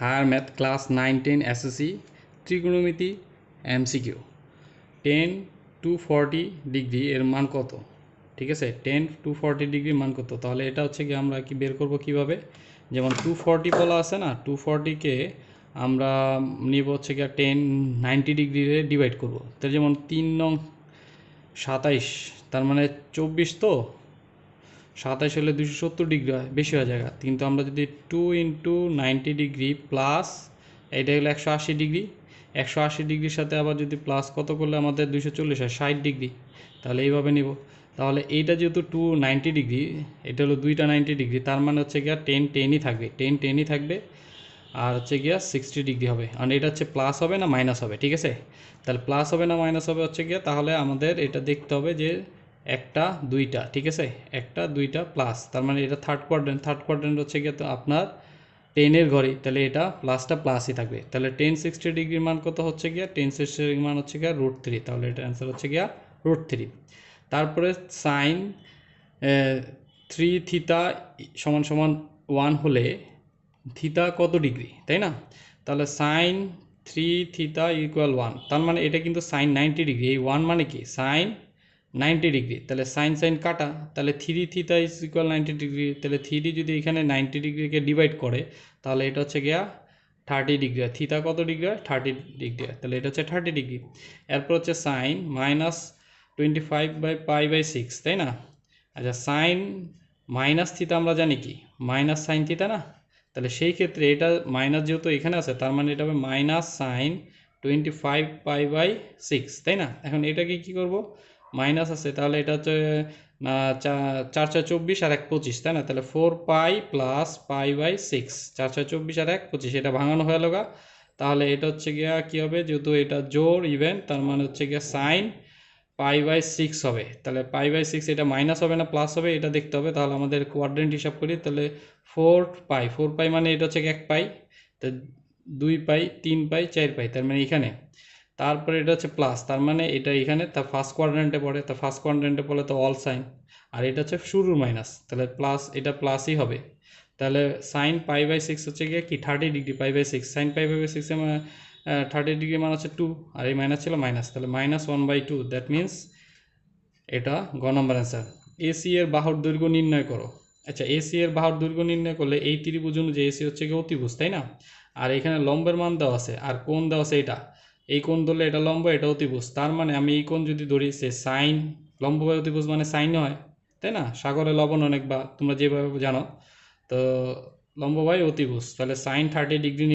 Higher math class 9-10 SSC ত্রিকোণমিতি MCQ 10 to 40 degree এর মান কত? ঠিক আছে, 10 to 40 ডিগ্রি মান কত? তাহলে এটা হচ্ছে কি আমরা কি বের করব কিভাবে? যেমন 240 বলা আছে না, 240-কে আমরা নিব হচ্ছে কি 10 90 ডিগ্রিতে ডিভাইড করব। তাহলে যেমন 3 নং 27, তার মানে 24, তো 27 হলে 270 ডিগ্রি হয়, বেশি হয়ে যায়। কিন্তু আমরা যদি 2 × 90 ডিগ্রি প্লাস এটা হলো 180 ডিগ্রি, 180 ডিগ্রির সাথে আবার যদি প্লাস কত করলে আমাদের 240 হয়, 60 ডিগ্রি। তাহলে এইভাবে নিব। তাহলে এইটা যেহেতু 290 ডিগ্রি, এটা হলো দুইটা 90 ডিগ্রি, তার মানে হচ্ছে গিয়া 10-10ই থাকবে, 10-10ই থাকবে। আর হচ্ছে গিয়া 60 ডিগ্রি হবে। আর এটা হচ্ছে প্লাস হবে না মাইনাস হবে? ঠিক আছে, তাহলে প্লাস হবে না মাইনাস হবে হচ্ছে গিয়া, তাহলে আমাদের এটা দেখতে হবে যে একটা দুইটা, ঠিক আছে, একটা দুইটা প্লাস, তার মানে এটা থার্ড কোয়াড্রেন্ট হচ্ছে গিয়ে তো আপনার 10-এর ঘরে, তাহলে এটা প্লাসটা প্লাসই থাকবে। তাহলে 1060 ডিগ্রির মান কত হচ্ছে গিয়া? 1060 ডিগ্রির মান হচ্ছে গিয়া √3, তাহলে এটা অ্যান্সার হচ্ছে গিয়া √3। তারপরে সাইন 3 থিটা সমান সমান 1 হলে থিতা কত ডিগ্রি, তাই না? তাহলে সাইন 3 থিতা ইকুয়াল 1, তার মানে এটা কিন্তু সাইন 90 ডিগ্রি। এই 1 মানে কি? Sine 90 degree. তাহলে সাইন সাইন কাটা, তাহলে 3 থিতা ইজ ইকুয়াল 90 ডিগ্রি। তাহলে 3 যদি এখানে 90 ডিগ্রিকে ডিভাইড করে, তাহলে এটা হচ্ছে গিয়া 30 ডিগ্রি। থিতা কত ডিগ্রি হয়? 30 ডিগ্রি। তাহলে এটা হচ্ছে 30 ডিগ্রি। এরপর হচ্ছে সাইন -25/π/6, তাই না? আচ্ছা, সাইন মাইনাস থিতা আমরা জানি কি মাইনাস সাইন থিতা না? তাহলে সেই ক্ষেত্রে এটা মাইনাস যেহেতু এখানে আছে, তার মানে এটা হবে মাইনাস সাইন 25π/6, তাই না? এখন এটাকে কি করব? মাইনাস আছে, তাহলে এটা হচ্ছে 4/4 = 24 আর 1/25, তাই না? তাহলে 4π + π/6, 4/4 = 24 আর 1/25, এটা ভাঙানো হয়ে লগা। তাহলে এটা হচ্ছে গিয়া কি হবে? যেহেতু এটা জোড় ইভেন, তার মানে হচ্ছে গিয়া সাইন π/6 হবে। তাহলে π/6 এটা মাইনাস হবে না প্লাস হবে, এটা দেখতে হবে। তাহলে আমাদের কোয়াড্রেন্ট হিসাব করি, তাহলে 4π মানে এটা হচ্ছে 1 পাই, তো 2 পাই, 3 পাই, 4 পাই, তার মানে এখানে। তারপরে এটা হচ্ছে প্লাস, তার মানে এটা এখানে, তা ফার্স্ট কোয়াড্রেন্টে পড়ে, তা ফার্স্ট কোয়াড্রেন্টে পড়লে তো অল সাইন। আর এটা হচ্ছে শুরুর মাইনাস, তাহলে প্লাস, এটা প্লাসই হবে। তাহলে সাইন π/6 হচ্ছে গিয়ে কি 30 ডিগ্রি, π/6 সাইন π/6 30 ডিগ্রি মানে হচ্ছে 2, আর এই মাইনাস ছিল মাইনাস, তাহলে -1/2, দ্যাট মিন্স এটা গ নম্বর অ্যান্সার। এসি এর বাহুর দৈর্ঘ্য নির্ণয় করো। আচ্ছা, এসি এর বাহুর দৈর্ঘ্য নির্ণয় করলে এই ত্রিভুজ অনুযায়ী এসি হচ্ছে গিয়ে অতিভুজ, তাই না? আর এখানে লম্বের মান দেওয়া আছে আর কোণ দেওয়া আছে, এটা এই কোণ ধরলে এটা লম্ব, এটা অতিভুজ। তার মানে আমি এই কোণ যদি ধরি, সে সাইন, লম্ব বাই অতিভুজ মানে সাইন হয়, তাই না? সাগরে লবণ অনেক, বা তোমরা যেভাবে জানো, তো লম্ব বাই অতিভুজ, তাহলে সাইন 30 ডিগ্রি